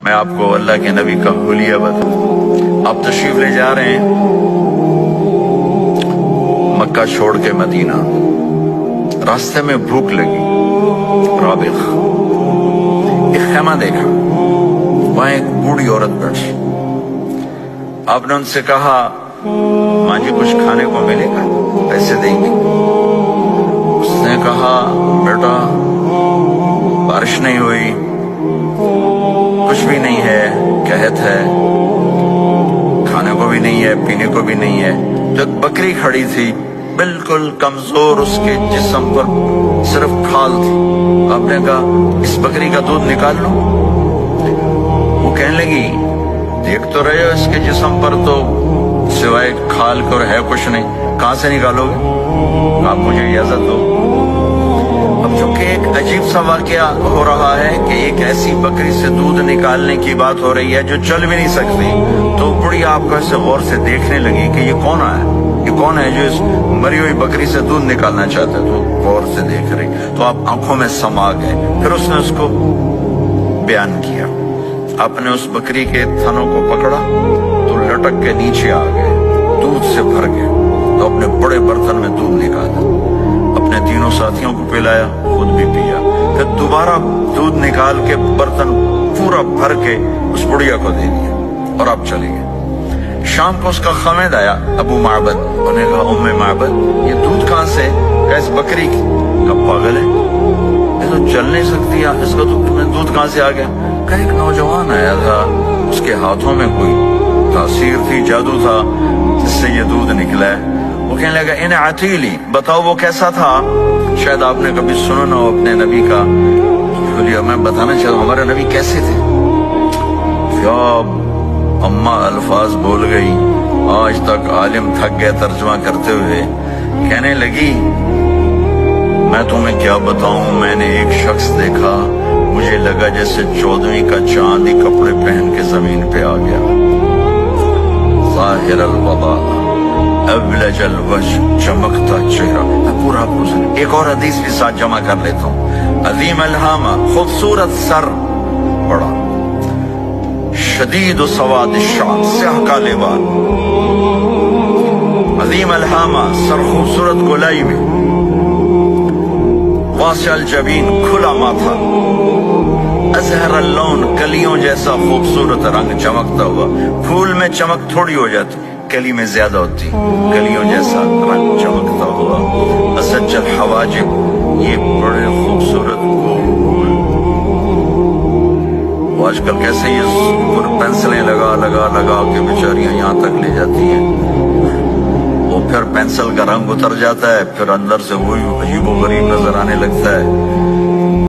میں آپ کو اللہ کے نبی کا حلیہ بتاؤں. آپ تشریف لے جا رہے ہیں مکہ چھوڑ کے مدینہ. راستے میں بھوک لگی. رابغ ایک خیمہ دیکھا, وہاں ایک بوڑھی عورت بیٹھی. آپ نے ان سے کہا ماں جی کچھ کھانے کو ملے گا, پیسے دیں گے؟ اس نے کہا بیٹا بارش نہیں ہوئی, کچھ بھی نہیں ہے, قحط ہے, کھانے کو بھی نہیں ہے, پینے کو بھی نہیں ہے. تو ایک بکری کھڑی تھی بالکل کمزور, اس کے جسم پر صرف کھال تھی. آپ نے کہا اس بکری کا دودھ نکال لو. وہ کہنے لگی دیکھ تو رہے ہو اس کے جسم پر تو سوائے کھال کر ہے کچھ نہیں, کہاں سے نکالو گے؟ آپ مجھے اجازت دو. اب چونکہ ایک عجیب سا واقعہ ہو رہا ہے کہ ایک ایسی بکری سے دودھ نکالنے کی بات ہو رہی ہے جو چل بھی نہیں سکتی, تو بڑی آپ کو ایسے غور سے دیکھنے لگی کہ یہ کون ہے, یہ کون ہے جو اس مری ہوئی بکری سے دودھ نکالنا چاہتا ہے. تو غور سے دیکھ رہی, تو آپ آنکھوں میں سما گئے. پھر اس نے اس کو بیان کیا. آپ نے اس بکری کے تھنوں کو پکڑا تو لٹک کے نیچے آ گئے, دودھ سے بھر گئے. تو اپنے بڑے برتن میں دودھ نکالا, اپنے تینوں ساتھیوں کو پلایا, خود بھی پیا. پھر دوبارہ دودھ نکال کے برتن پورا بھر کے اس بڑھیا کو دے دیا اور آپ چلے گئے. شام کو اس کا خامد آیا ابو معبد, انہوں نے کہا ام معبد یہ دودھ کہاں سے؟ کہا اس بکری کی. کہا پاگل ہے, یہ تو چل نہیں سکتی, اس کا دودھ کہاں سے آ گیا؟ کہا ایک نوجوان آیا تھا, اس کے ہاتھوں میں کوئی تاثیر تھی, جادو تھا, جس سے یہ دودھ نکلا ہے. وہ کہنے لگا ان عتیلی, بتاؤ وہ کیسا تھا؟ شاید آپ نے کبھی سنا نہ ہو اپنے نبی کا حلیہ. میں بتانا چاہتا ہوں ہمارے نبی کیسے تھے. یا اماں الفاظ بول گئی, آج تک عالم تھک گئے ترجمہ کرتے ہوئے. کہنے لگی میں تمہیں کیا بتاؤں, میں نے ایک شخص دیکھا, مجھے لگا جیسے 14ویں کا چاند ہی کپڑے پہن کے زمین پہ آ گیا. ظاہر الوضاء ابلج الوجه, چمکتا چہرہ. میں پورا ایک اور حدیث بھی ساتھ جمع کر لیتا ہوں. عظیم الہامہ, خوبصورت سر, بڑا شدید سواد الشعر, سیاہ کالے بال. عظیم الہامہ, سر خوبصورت گولائی میں. واسع الجبین, کھلا ماتھا. ازہر اللون, کلیوں جیسا خوبصورت رنگ, چمکتا ہوا. پھول میں چمک تھوڑی ہو جاتی, کلی میں زیادہ ہوتی, کلیوں جیسا رنگ چمکتا ہوا. اسج الحواجب, یہ بڑے خوبصورت گول. آج کل کیسے یہ پینسلیں لگا لگا لگا کے بیچاریاں یہاں تک لے جاتی ہیں, وہ پھر پینسل کا رنگ اتر جاتا ہے, پھر اندر سے وہی عجیب و غریب نظر آنے لگتا ہے.